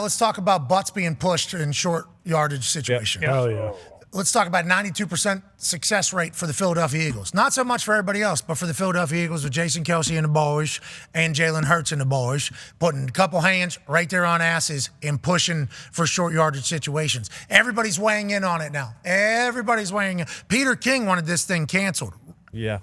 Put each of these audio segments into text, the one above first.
Let's talk about butts being pushed in short yardage situations. Oh, yeah. Let's talk about 92% success rate for the Philadelphia Eagles. Not so much for everybody else, but for the Philadelphia Eagles with Jason Kelce and the boys and Jalen Hurts and the boys, putting a couple hands right there on asses and pushing for short yardage situations. Everybody's weighing in on it now. Everybody's weighing in. Peter King wanted this thing canceled. Yeah.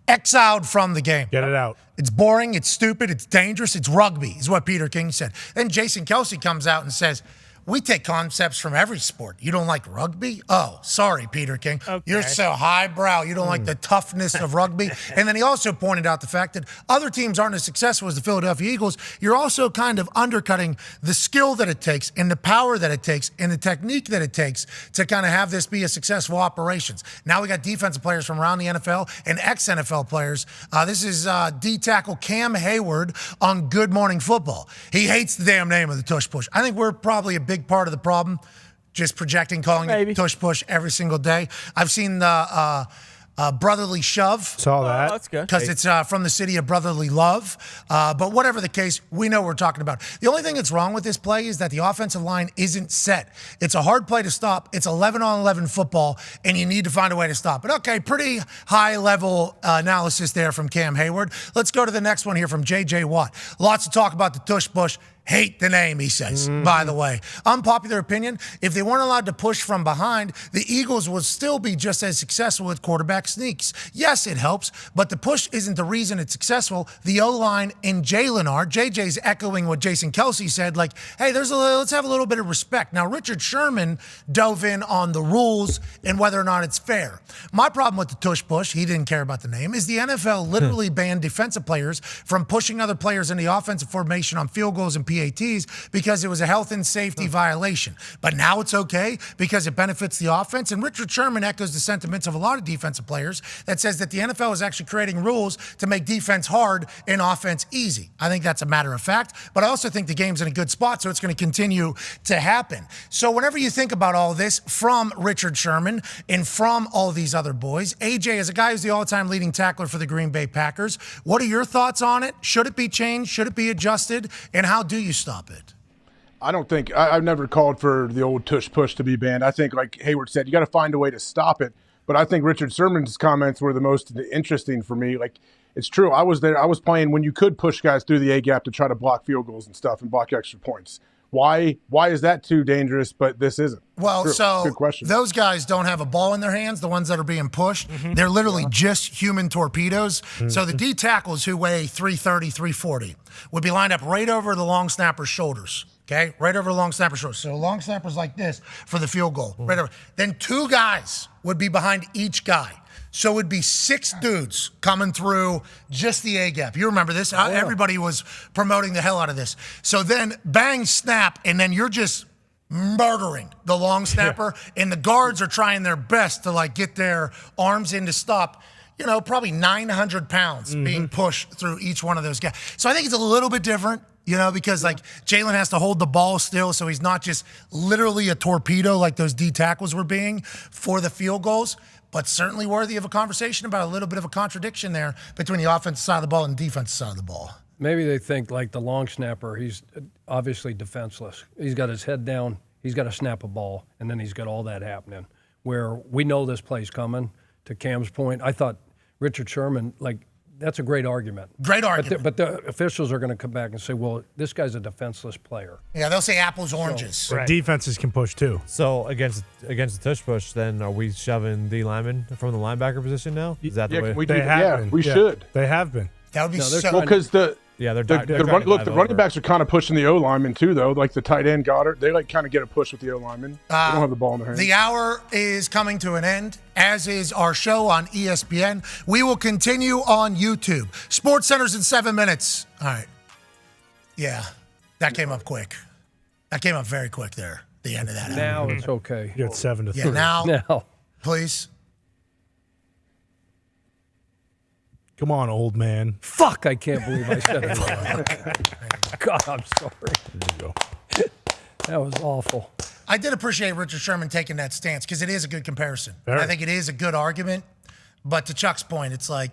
Exiled from the game. Get it out. It's boring, it's stupid, it's dangerous, it's rugby, is what Peter King said. Then Jason Kelce comes out and says, we take concepts from every sport. You don't like rugby? Oh, sorry, Peter King. Okay. You're so highbrow. You don't like the toughness of rugby. And then he also pointed out the fact that other teams aren't as successful as the Philadelphia Eagles. You're also kind of undercutting the skill that it takes and the power that it takes and the technique that it takes to kind of have this be a successful operations. Now we got defensive players from around the NFL and ex-NFL players. This is D-tackle Cam Hayward on Good Morning Football. He hates the damn name of the Tush Push. I think we're probably a big part of the problem, just projecting, calling it Tush Push every single day. I've seen the Brotherly Shove. Saw that. That's good. Because it's from the city of brotherly love. But whatever the case, we know what we're talking about. The only thing that's wrong with this play is that the offensive line isn't set. It's a hard play to stop. It's 11-on-11 football, and you need to find a way to stop it. Okay, pretty high-level analysis there from Cam Hayward. Let's go to the next one here from J.J. Watt. Lots to talk about the Tush Push. Hate the name, he says, by the way. Unpopular opinion, if they weren't allowed to push from behind, the Eagles would still be just as successful with quarterback sneaks. Yes, it helps, but the push isn't the reason it's successful. The O-line and Jalen are. JJ's echoing what Jason Kelce said, like, hey, let's have a little bit of respect. Now, Richard Sherman dove in on the rules and whether or not it's fair. My problem with the Tush Push, he didn't care about the name, is the NFL literally banned defensive players from pushing other players in the offensive formation on field goals and PATs because it was a health and safety violation. But now it's okay because it benefits the offense. And Richard Sherman echoes the sentiments of a lot of defensive players that says that the NFL is actually creating rules to make defense hard and offense easy. I think that's a matter of fact, but I also think the game's in a good spot, so it's going to continue to happen. So whenever you think about all this from Richard Sherman and from all these other boys, AJ, as a guy who's the all-time leading tackler for the Green Bay Packers, what are your thoughts on it? Should it be changed? Should it be adjusted? And how do you stop it? I don't think I've never called for the old Tush Push to be banned. I think, like Hayward said, you got to find a way to stop it. But I think Richard Sherman's comments were the most interesting for me. Like, it's true. I was there. I was playing when you could push guys through the A gap to try to block field goals and stuff and block extra points. Why is that too dangerous, but this isn't? Well, True. so Good question. Those guys don't have a ball in their hands, the ones that are being pushed. They're literally just human torpedoes. So the D tackles who weigh 330, 340 would be lined up right over the long snapper's shoulders. Okay, right over the long snapper's shoulders. So the long snapper's like this for the field goal. Right over. Then two guys would be behind each guy. So it would be six dudes coming through just the A-gap. You remember this? Everybody was promoting the hell out of this. So then bang, snap, and then you're just murdering the long snapper, and the guards are trying their best to like get their arms in to stop, probably 900 pounds being pushed through each one of those guys. So I think it's a little bit different. Because like Jalen has to hold the ball still, so he's not just literally a torpedo like those D tackles were being for the field goals, but certainly worthy of a conversation about a little bit of a contradiction there between the offensive side of the ball and the defensive side of the ball. Maybe they think like the long snapper, he's obviously defenseless. He's got his head down, he's got to snap a ball, and then he's got all that happening. Where we know this play's coming, to Cam's point, I thought Richard Sherman, that's a great argument. Great argument. But the officials are going to come back and say, well, this guy's a defenseless player. Yeah, they'll say apples, oranges. So defenses can push too. So against the Tush Push, then are we shoving the lineman from the linebacker position now? Is that the way? We should. They have been. That would be well, because the running backs are kind of pushing the O lineman too, though. Like the tight end Goddard, they kind of get a push with the O lineman. They don't have the ball in their hands. The hour is coming to an end, as is our show on ESPN. We will continue on YouTube. Sports Center's in 7 minutes. All right. Yeah, that came up quick. That came up very quick there. The end of that. Now hour. it's okay. You're at 7-3. Yeah, now, please. Come on, old man. Fuck, I can't believe I said it. God, I'm sorry. There you go. That was awful. I did appreciate Richard Sherman taking that stance because it is a good comparison. I think it is a good argument. But to Chuck's point, it's like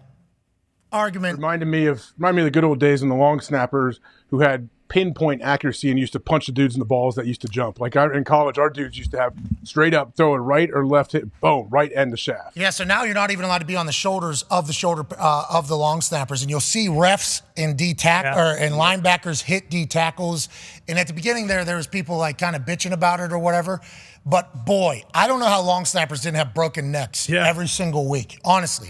argument. Reminded me of the good old days when the long snappers who had pinpoint accuracy and used to punch the dudes in the balls that used to jump. Like in college, our dudes used to have straight up throw a right or left hit, boom, right end the shaft. Yeah, so now you're not even allowed to be on the shoulders of the long snappers, and you'll see refs and and linebackers hit D tackles. And at the beginning there was people like kind of bitching about it or whatever. But boy, I don't know how long snappers didn't have broken necks every single week, honestly,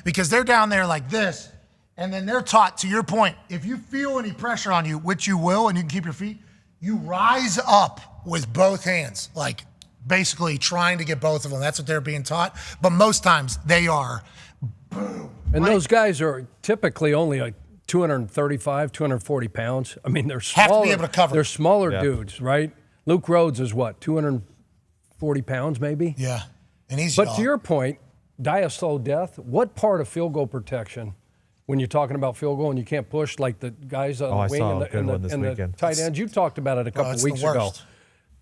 because they're down there like this. And then they're taught, to your point, if you feel any pressure on you, which you will, and you can keep your feet, you rise up with both hands, like basically trying to get both of them. That's what they're being taught. But most times they are, boom. And those guys are typically only like 235, 240 pounds. I mean, they're smaller. Have to be able to cover. They're smaller dudes, right? Luke Rhodes is what, 240 pounds maybe? Yeah. And he's But to your point, die a slow death, what part of field goal protection, when you're talking about field goal and you can't push like the guys on the wing and the tight ends, you talked about it a couple weeks ago.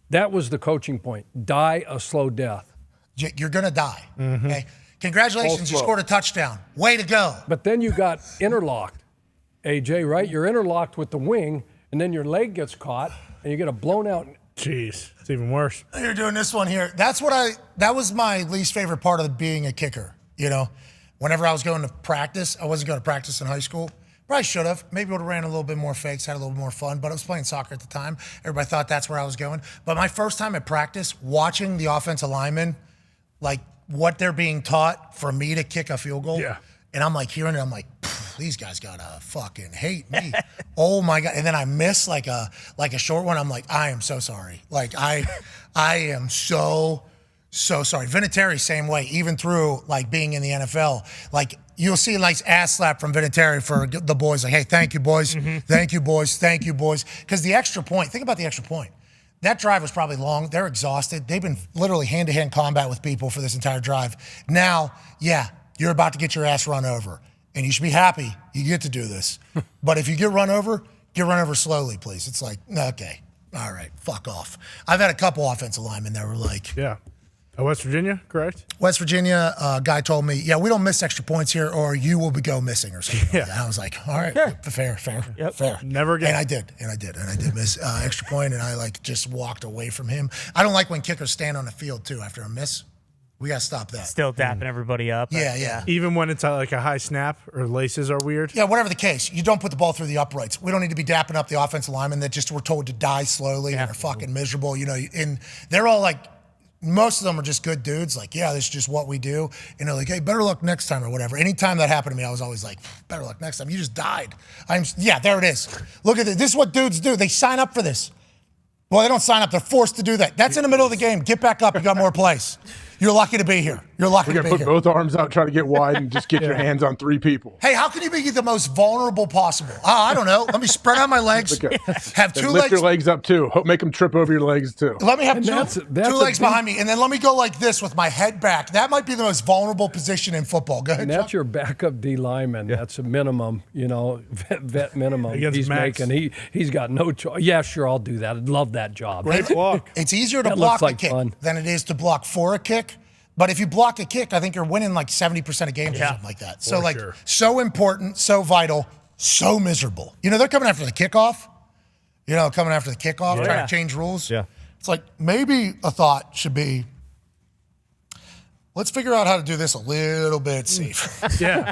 That was the coaching point. Die a slow death. You're going to die. Okay. Congratulations, you scored a touchdown. Way to go. But then you got interlocked, AJ, right? You're interlocked with the wing, and then your leg gets caught, and you get a blown out. Jeez, it's even worse. You're doing this one here. That was my least favorite part of being a kicker, you know? Whenever I was going to practice, I wasn't going to practice in high school. Probably should have. Maybe would have ran a little bit more fakes, had a little more fun, but I was playing soccer at the time. Everybody thought that's where I was going. But my first time at practice, watching the offensive linemen, like what they're being taught for me to kick a field goal. Yeah. And I'm like hearing it, I'm like, these guys gotta fucking hate me. Oh my God. And then I miss like a short one. I'm like, I am so sorry. Like I am so sorry. Vinatieri, same way, even through like being in the NFL. Like you'll see a nice ass slap from Vinatieri for the boys. Like, hey, thank you, boys. Thank you, boys. Thank you, boys. Because the extra point, think about the extra point. That drive was probably long. They're exhausted. They've been literally hand-to-hand combat with people for this entire drive. Now, yeah, you're about to get your ass run over. And you should be happy you get to do this. But if you get run over slowly, please. It's like, okay, all right, fuck off. I've had a couple offensive linemen that were like, yeah. West Virginia, correct? West Virginia, guy told me, yeah, we don't miss extra points here or you will go missing or something like that. I was like, all right, fair. Never again. And I did miss extra point, and I like just walked away from him. I don't like when kickers stand on the field too after a miss. We got to stop that. Still dapping everybody up. Yeah. Even when it's like a high snap or laces are weird? Yeah, whatever the case. You don't put the ball through the uprights. We don't need to be dapping up the offensive linemen that just were told to die slowly and are fucking miserable. You know, and they're all like, most of them are just good dudes. Like, yeah, this is just what we do. And they're like, hey, better luck next time or whatever. Anytime that happened to me, I was always like, better luck next time. You just died. There it is. Look at this. This is what dudes do. They sign up for this. Well, they don't sign up. They're forced to do that. That's in the middle of the game. Get back up. You got more plays. You're lucky to be here. You're lucky to be here. We're going to put both arms out, try to get wide, and just get your hands on three people. Hey, how can you be the most vulnerable possible? I don't know. Let me spread out my legs. Have two legs. Lift your legs up, too. Make them trip over your legs, too. Let me have two legs behind me, and then let me go like this with my head back. That might be the most vulnerable position in football. Go ahead, and that's your backup D lineman. Yeah. That's a minimum, vet minimum he's making. He's got no choice. Yeah, sure, I'll do that. I'd love that job. Great block. It's easier to block a kick than it is to block for a kick. But if you block a kick, I think you're winning like 70% of games or something like that. So so important, so vital, so miserable. They're coming after the kickoff. Trying to change rules. Yeah. It's like maybe a thought should be, let's figure out how to do this a little bit safer. Yeah.